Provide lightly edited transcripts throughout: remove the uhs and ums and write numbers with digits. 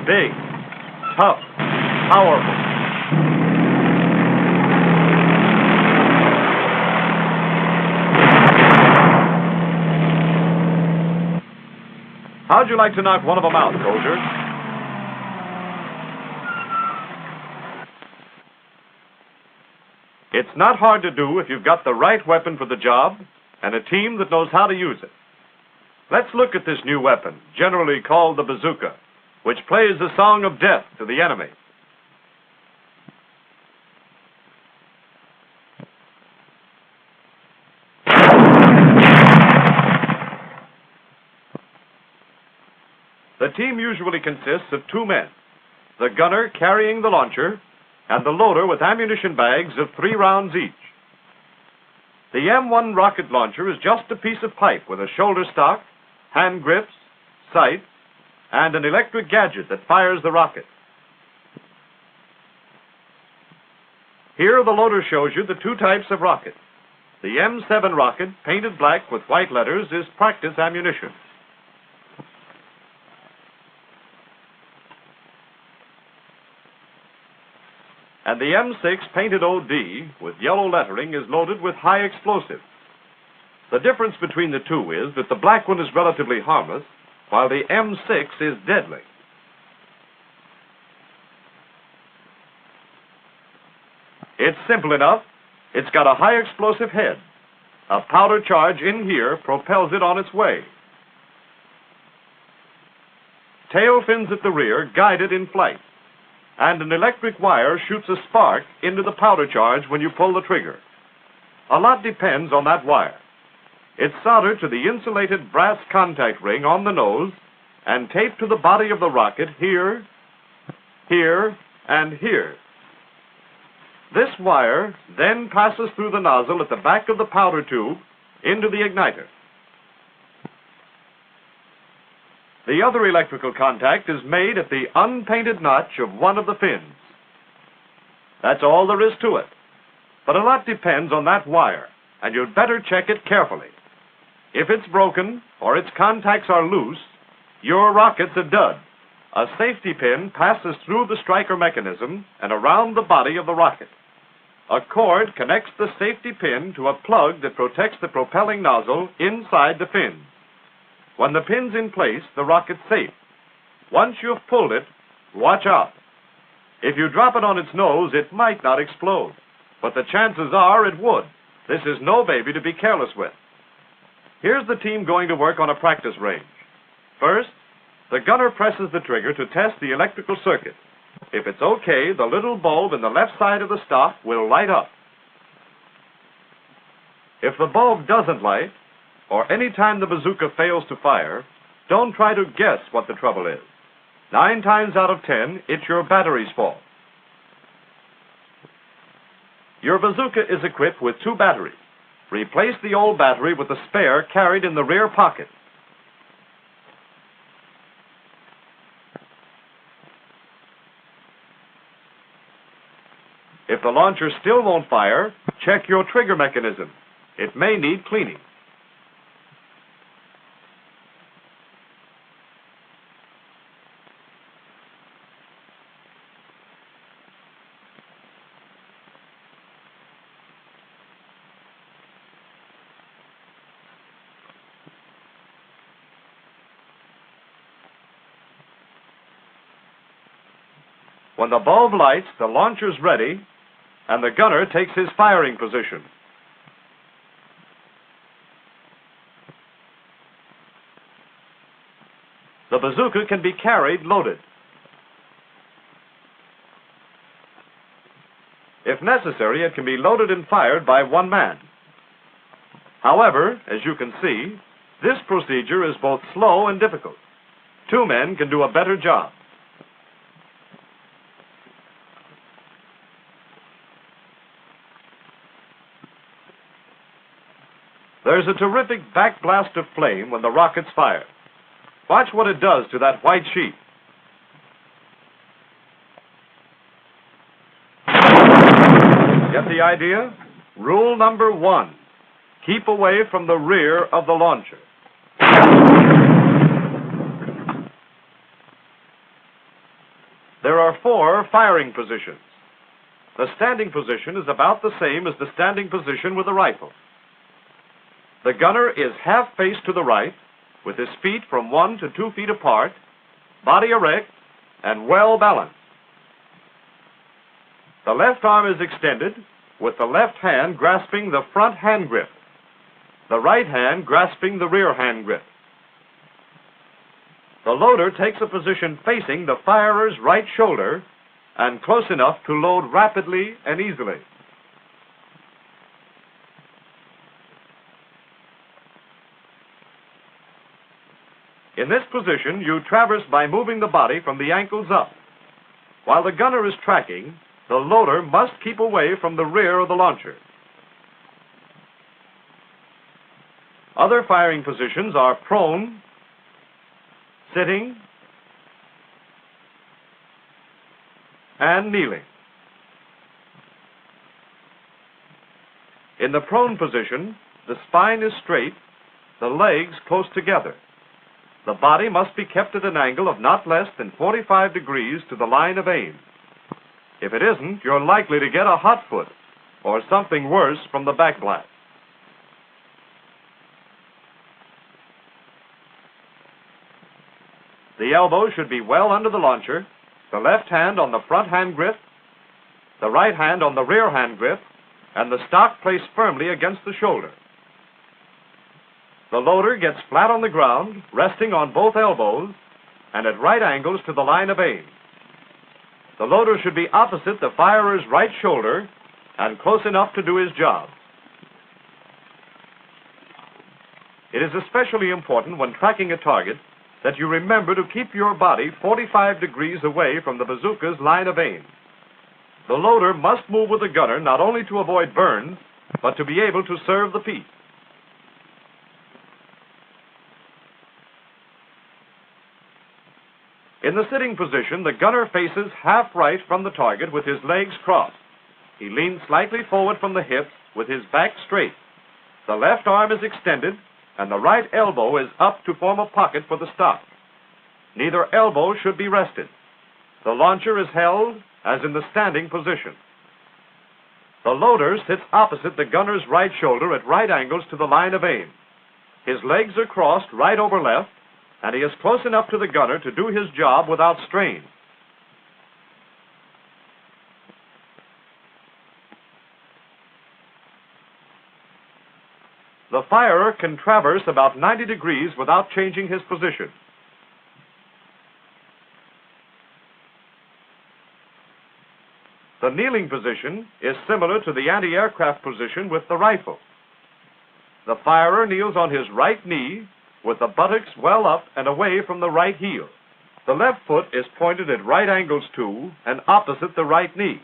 big, tough, powerful. How'd you like to knock one of them out, soldier? It's not hard to do if you've got the right weapon for the job and a team that knows how to use it. Let's look at this new weapon, generally called the bazooka, which plays the song of death to the enemy. The team usually consists of 2 men, the gunner carrying the launcher and the loader with ammunition bags of 3 rounds each. The M1 rocket launcher is just a piece of pipe with a shoulder stock, hand grips, sights, and an electric gadget that fires the rocket. Here the loader shows you the 2 types of rocket. The M7 rocket, painted black with white letters, is practice ammunition. And the M6 painted OD with yellow lettering is loaded with high explosive. The difference between the two is that the black one is relatively harmless, while the M6 is deadly. It's simple enough. It's got a high explosive head. A powder charge in here propels it on its way. Tail fins at the rear guide it in flight. And an electric wire shoots a spark into the powder charge when you pull the trigger. A lot depends on that wire. It's soldered to the insulated brass contact ring on the nose and taped to the body of the rocket here, here, and here. This wire then passes through the nozzle at the back of the powder tube into the igniter. The other electrical contact is made at the unpainted notch of one of the fins. That's all there is to it. But a lot depends on that wire, and you'd better check it carefully. If it's broken or its contacts are loose, your rocket's a dud. A safety pin passes through the striker mechanism and around the body of the rocket. A cord connects the safety pin to a plug that protects the propelling nozzle inside the fins. When the pin's in place, the rocket's safe. Once you've pulled it, watch out. If you drop it on its nose, it might not explode, but the chances are it would. This is no baby to be careless with. Here's the team going to work on a practice range. First, the gunner presses the trigger to test the electrical circuit. If it's okay, the little bulb in the left side of the stock will light up. If the bulb doesn't light, or any time the bazooka fails to fire, don't try to guess what the trouble is. 9 times out of 10, it's your battery's fault. Your bazooka is equipped with 2 batteries. Replace the old battery with the spare carried in the rear pocket. If the launcher still won't fire, check your trigger mechanism. It may need cleaning. When the bulb lights, the launcher's ready, and the gunner takes his firing position. The bazooka can be carried loaded. If necessary, it can be loaded and fired by 1 man. However, as you can see, this procedure is both slow and difficult. 2 men can do a better job. There's a terrific backblast of flame when the rocket's fired. Watch what it does to that white sheet. Get the idea? Rule number 1, keep away from the rear of the launcher. 4 firing positions. The standing position is about the same as the standing position with a rifle. The gunner is half face to the right, with his feet from 1 to 2 feet apart, body erect, and well balanced. The left arm is extended, with the left hand grasping the front hand grip, the right hand grasping the rear hand grip. The loader takes a position facing the firer's right shoulder and close enough to load rapidly and easily. In this position, you traverse by moving the body from the ankles up. While the gunner is tracking, the loader must keep away from the rear of the launcher. Other firing positions are prone, sitting, and kneeling. In the prone position, the spine is straight, the legs close together. The body must be kept at an angle of not less than 45 degrees to the line of aim. If it isn't, you're likely to get a hot foot or something worse from the backblast. The elbow should be well under the launcher, the left hand on the front hand grip, the right hand on the rear hand grip, and the stock placed firmly against the shoulder. The loader gets flat on the ground, resting on both elbows, and at right angles to the line of aim. The loader should be opposite the firer's right shoulder and close enough to do his job. It is especially important when tracking a target that you remember to keep your body 45 degrees away from the bazooka's line of aim. The loader must move with the gunner not only to avoid burns, but to be able to serve the piece. In the sitting position, the gunner faces half right from the target with his legs crossed. He leans slightly forward from the hips with his back straight. The left arm is extended, and the right elbow is up to form a pocket for the stock. Neither elbow should be rested. The launcher is held as in the standing position. The loader sits opposite the gunner's right shoulder at right angles to the line of aim. His legs are crossed right over left, and he is close enough to the gunner to do his job without strain. The firer can traverse about 90 degrees without changing his position. The kneeling position is similar to the anti-aircraft position with the rifle. The firer kneels on his right knee with the buttocks well up and away from the right heel. The left foot is pointed at right angles to and opposite the right knee.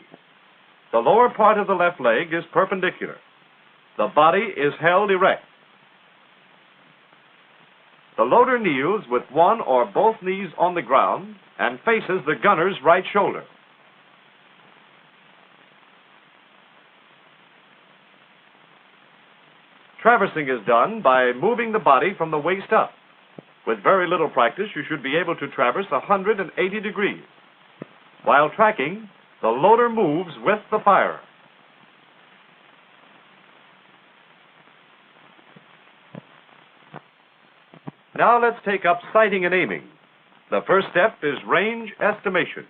The lower part of the left leg is perpendicular. The body is held erect. The loader kneels with one or both knees on the ground and faces the gunner's right shoulder. Traversing is done by moving the body from the waist up. With very little practice, you should be able to traverse 180 degrees. While tracking, the loader moves with the firer. Now let's take up sighting and aiming. The first step is range estimation.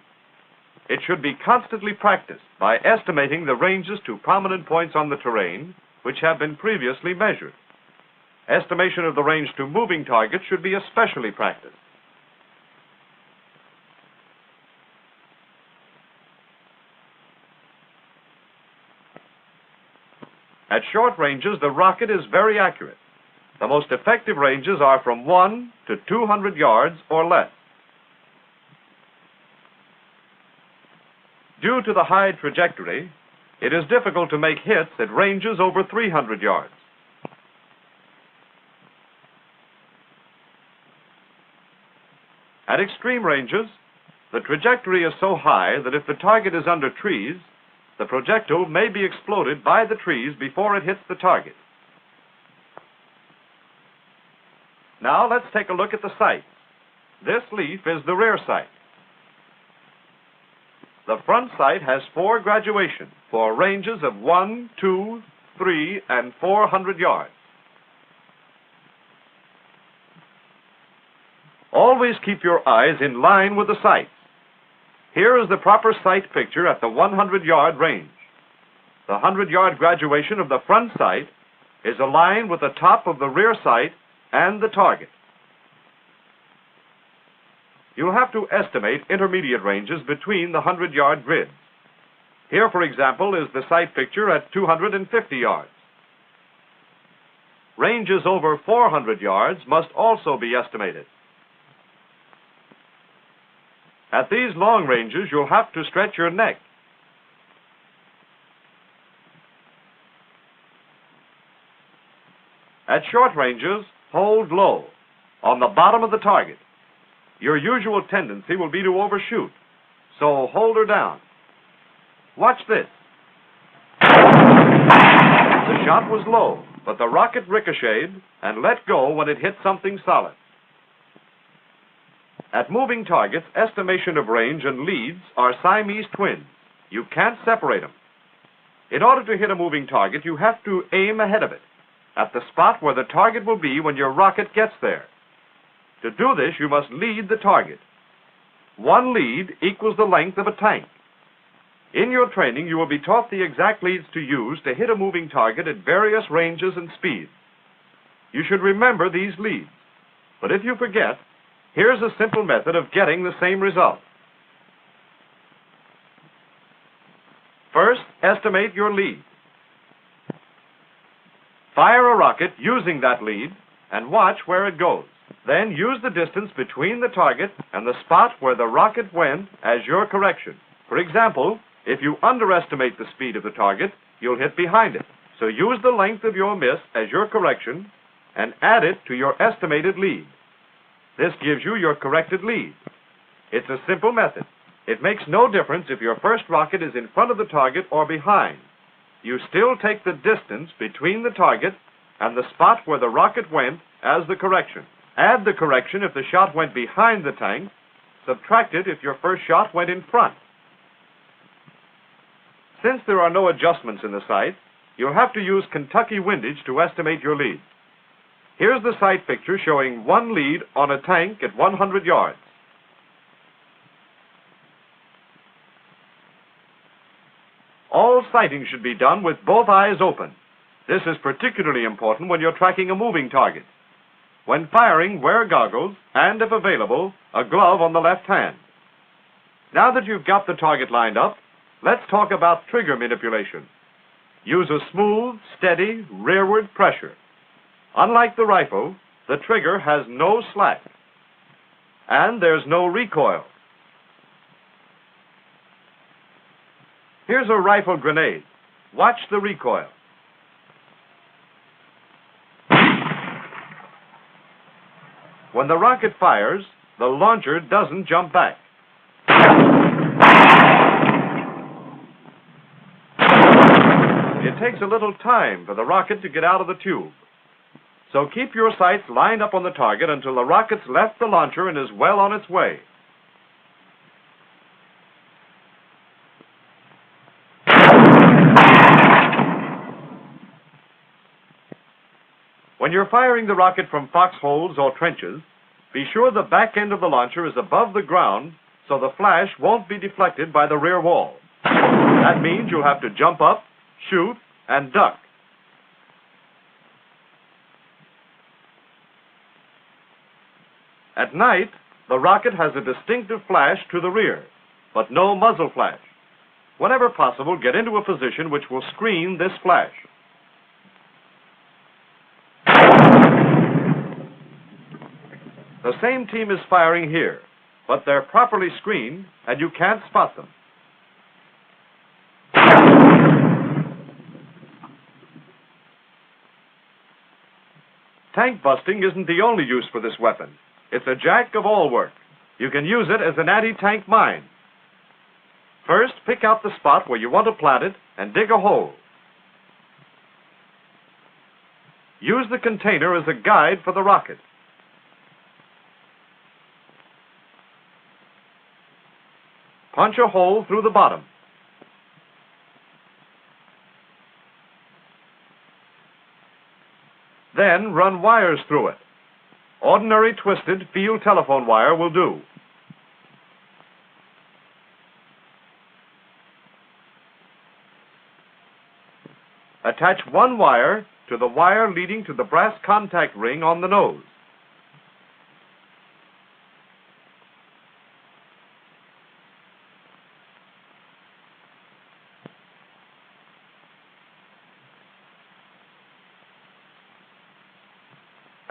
It should be constantly practiced by estimating the ranges to prominent points on the terrain which have been previously measured. Estimation of the range to moving targets should be especially practiced. At short ranges, the rocket is very accurate. The most effective ranges are from 1 to 200 yards or less. Due to the high trajectory, it is difficult to make hits at ranges over 300 yards. At extreme ranges, the trajectory is so high that if the target is under trees, the projectile may be exploded by the trees before it hits the target. Now let's take a look at the sight. This leaf is the rear sight. the front sight has 4 graduations for ranges of 1, 2, 3, and 400 yards. Always keep your eyes in line with the sights. Here is the proper sight picture at the 100-yard range. The 100-yard graduation of the front sight is aligned with the top of the rear sight and the target. You'll have to estimate intermediate ranges between the 100-yard grids. Here, for example, is the sight picture at 250 yards. Ranges over 400 yards must also be estimated. At these long ranges, you'll have to stretch your neck. At short ranges, hold low, on the bottom of the target. Your usual tendency will be to overshoot, so hold her down. Watch this. The shot was low, but the rocket ricocheted and let go when it hit something solid. At moving targets, estimation of range and leads are Siamese twins. You can't separate them. In order to hit a moving target, you have to aim ahead of it, at the spot where the target will be when your rocket gets there. To do this, you must lead the target. 1 lead equals the length of a tank. In your training, you will be taught the exact leads to use to hit a moving target at various ranges and speeds. You should remember these leads. But if you forget, here's a simple method of getting the same result. First, estimate your lead. Fire a rocket using that lead and watch where it goes. Then use the distance between the target and the spot where the rocket went as your correction. For example, if you underestimate the speed of the target, you'll hit behind it. So use the length of your miss as your correction and add it to your estimated lead. This gives you your corrected lead. It's a simple method. It makes no difference if your first rocket is in front of the target or behind. You still take the distance between the target and the spot where the rocket went as the correction. Add the correction if the shot went behind the tank. Subtract it if your first shot went in front. Since there are no adjustments in the sight, you'll have to use Kentucky windage to estimate your lead. Here's the sight picture showing 1 lead on a tank at 100 yards. All sighting should be done with both eyes open. This is particularly important when you're tracking a moving target. When firing, wear goggles and, if available, a glove on the left hand. Now that you've got the target lined up, let's talk about trigger manipulation. Use a smooth, steady, rearward pressure. Unlike the rifle, the trigger has no slack, and there's no recoil. Here's a rifle grenade. Watch the recoil. When the rocket fires, the launcher doesn't jump back. It takes a little time for the rocket to get out of the tube. So keep your sights lined up on the target until the rocket's left the launcher and is well on its way. When you're firing the rocket from foxholes or trenches, be sure the back end of the launcher is above the ground so the flash won't be deflected by the rear wall. That means you'll have to jump up, shoot, and duck. At night, the rocket has a distinctive flash to the rear, but no muzzle flash. Whenever possible, get into a position which will screen this flash. The same team is firing here, but they're properly screened and you can't spot them. Tank busting isn't the only use for this weapon. It's a jack of all work. You can use it as an anti-tank mine. First, pick out the spot where you want to plant it and dig a hole. Use the container as a guide for the rocket. punch a hole through the bottom. Then run wires through it. Ordinary twisted field telephone wire will do. Attach one wire to the wire leading to the brass contact ring on the nose.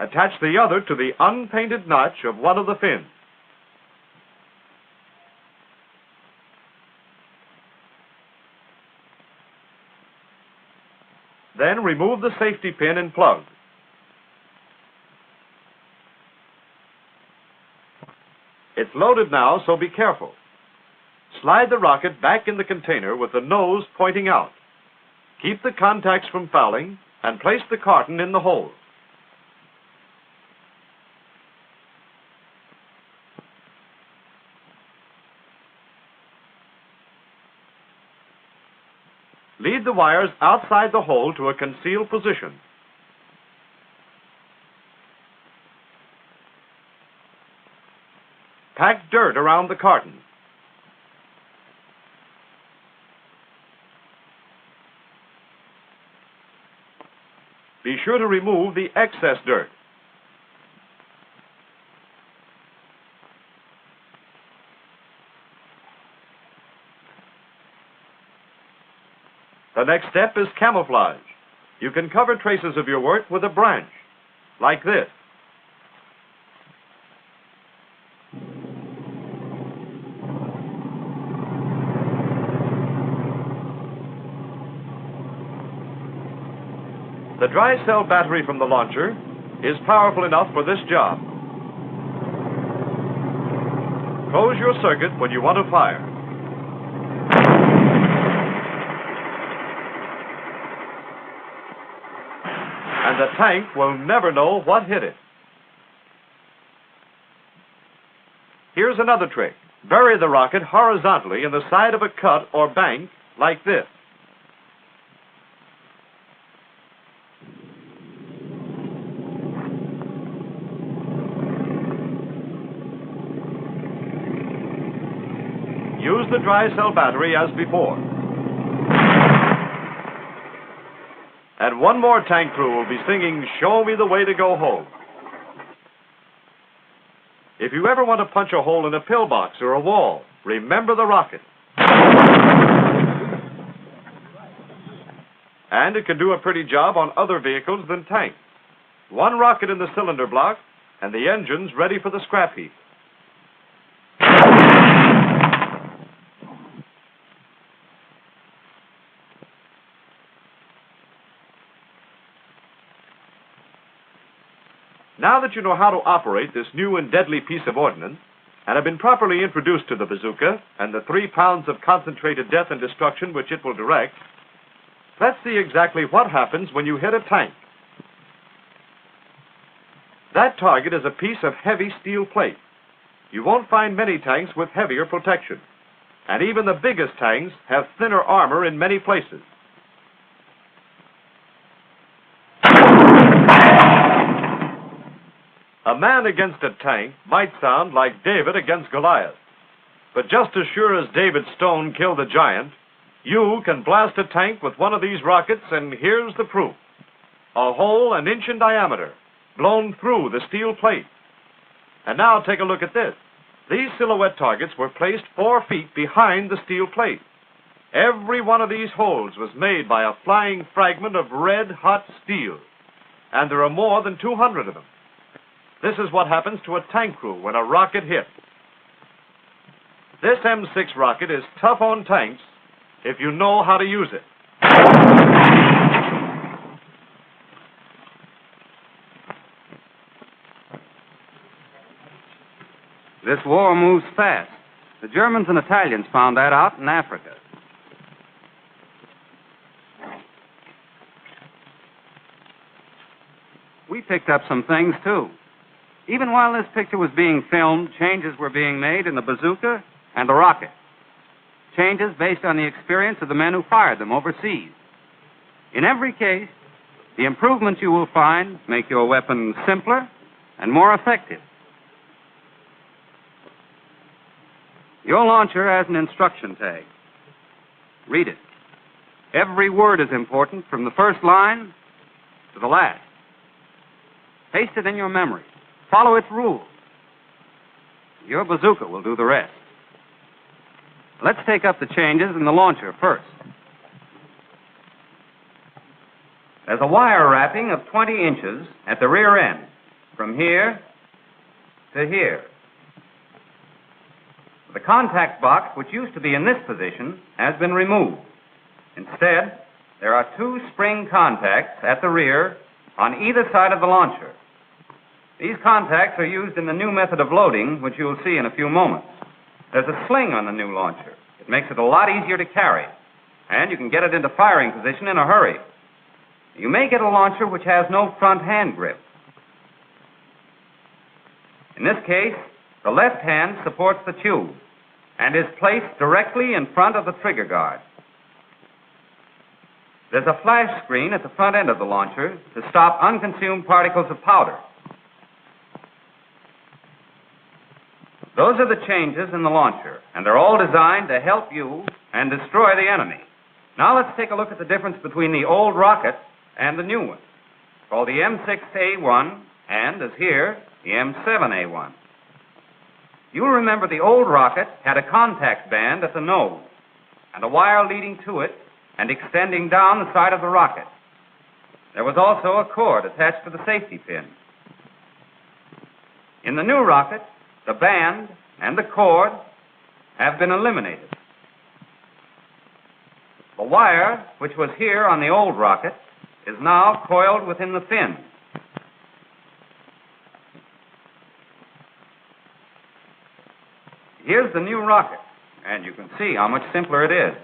Attach the other to the unpainted notch of one of the fins. Then remove the safety pin and plug. It's loaded now, so be careful. Slide the rocket back in the container with the nose pointing out. Keep the contacts from fouling and place the carton in the hole. Lead the wires outside the hole to a concealed position. Pack dirt around the carton. Be sure to remove the excess dirt. The next step is camouflage. You can cover traces of your work with a branch, like this. The dry cell battery from the launcher is powerful enough for this job. Close your circuit when you want to fire. And the tank will never know what hit it. Here's another trick. Bury the rocket horizontally in the side of a cut or bank like this. Use the dry cell battery as before. And one more tank crew will be singing, "Show Me the Way to Go Home." If you ever want to punch a hole in a pillbox or a wall, remember the rocket. And it can do a pretty job on other vehicles than tanks. One rocket in the cylinder block, and the engine's ready for the scrap heap. Now that you know how to operate this new and deadly piece of ordnance, and have been properly introduced to the bazooka and the 3 pounds of concentrated death and destruction which it will direct, let's see exactly what happens when you hit a tank. That target is a piece of heavy steel plate. You won't find many tanks with heavier protection, and even the biggest tanks have thinner armor in many places. A man against a tank might sound like David against Goliath. But just as sure as David's stone killed the giant, you can blast a tank with one of these rockets, and here's the proof. A hole an inch in diameter, blown through the steel plate. And now take a look at this. These silhouette targets were placed 4 feet behind the steel plate. Every one of these holes was made by a flying fragment of red-hot steel. And there are more than 200 of them. This is what happens to a tank crew when a rocket hits. This M6 rocket is tough on tanks if you know how to use it. This war moves fast. The Germans and Italians found that out in Africa. We picked up some things, too. Even while this picture was being filmed, changes were being made in the bazooka and the rocket. changes based on the experience of the men who fired them overseas. In every case, the improvements you will find make your weapon simpler and more effective. Your launcher has an instruction tag. Read it. Every word is important from the first line to the last. Paste it in your memory. Follow its rules. Your bazooka will do the rest. Let's take up the changes in the launcher first. There's a wire wrapping of 20 inches at the rear end, from here to here. The contact box, which used to be in this position, has been removed. Instead, there are two spring contacts at the rear on either side of the launcher. These contacts are used in the new method of loading, which you'll see in a few moments. There's a sling on the new launcher. It makes it a lot easier to carry, and you can get it into firing position in a hurry. You may get a launcher which has no front hand grip. In this case, the left hand supports the tube and is placed directly in front of the trigger guard. There's a flash screen at the front end of the launcher to stop unconsumed particles of powder. Those are the changes in the launcher, and they're all designed to help you and destroy the enemy. Now let's take a look at the difference between the old rocket and the new one, called the M6A1 and, as here, the M7A1. You'll remember the old rocket had a contact band at the nose and a wire leading to it and extending down the side of the rocket. There was also a cord attached to the safety pin. In the new rocket, the band and the cord have been eliminated. The wire, which was here on the old rocket, is now coiled within the fin. Here's the new rocket, and you can see how much simpler it is.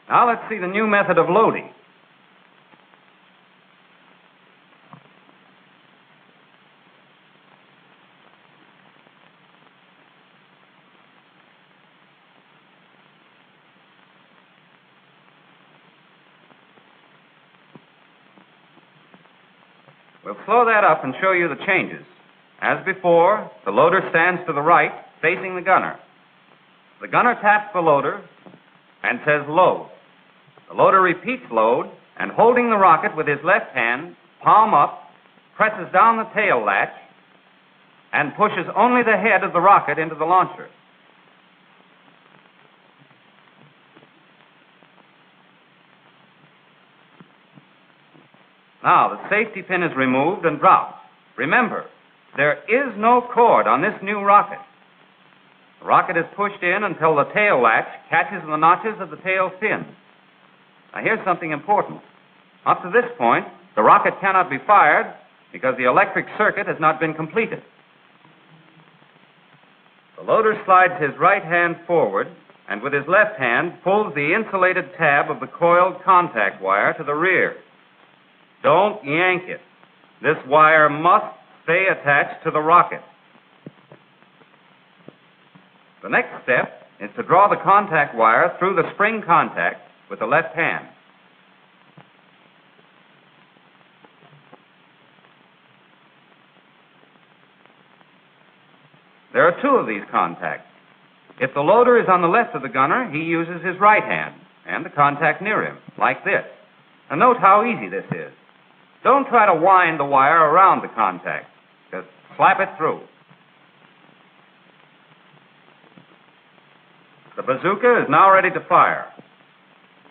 Now let's see the new method of loading. We'll slow that up and show you the changes. As before, the loader stands to the right, facing the gunner. The gunner taps the loader and says load. The loader repeats load, and holding the rocket with his left hand, palm up, presses down the tail latch and pushes only the head of the rocket into the launcher. Now, the safety pin is removed and dropped. Remember, there is no cord on this new rocket. The rocket is pushed in until the tail latch catches the notches of the tail fin. Now, here's something important. Up to this point, the rocket cannot be fired because the electric circuit has not been completed. The loader slides his right hand forward and with his left hand pulls the insulated tab of the coiled contact wire to the rear. Don't yank it. This wire must stay attached to the rocket. The next step is to draw the contact wire through the spring contact with the left hand. There are two of these contacts. If the loader is on the left of the gunner, he uses his right hand and the contact near him, like this. Now note how easy this is. Don't try to wind the wire around the contact. Just slap it through. The bazooka is now ready to fire.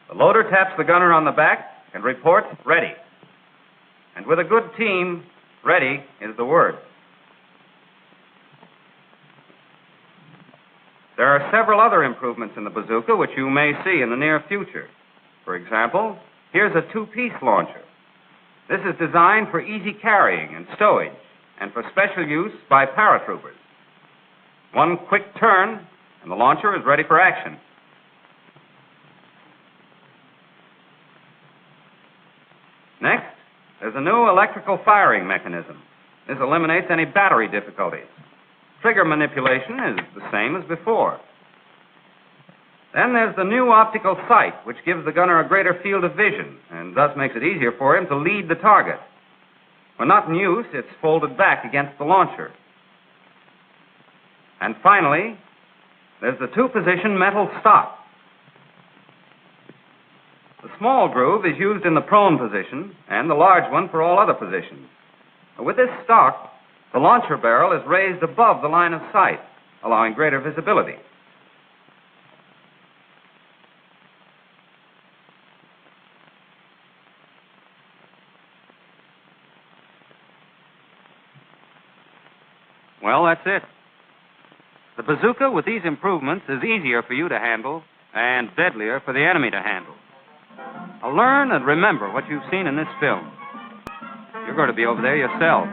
The loader taps the gunner on the back and reports ready. And with a good team, ready is the word. There are several other improvements in the bazooka which you may see in the near future. For example, here's a two-piece launcher. This is designed for easy carrying and stowage and for special use by paratroopers. One quick turn and the launcher is ready for action. Next, there's a new electrical firing mechanism. This eliminates any battery difficulties. trigger manipulation is the same as before. Then there's the new optical sight, which gives the gunner a greater field of vision and thus makes it easier for him to lead the target. When not in use, it's folded back against the launcher. And finally, there's the two-position metal stock. The small groove is used in the prone position and the large one for all other positions. With this stock, the launcher barrel is raised above the line of sight, allowing greater visibility. Well, that's it. The bazooka with these improvements is easier for you to handle and deadlier for the enemy to handle. Now learn and remember what you've seen in this film. You're going to be over there yourself.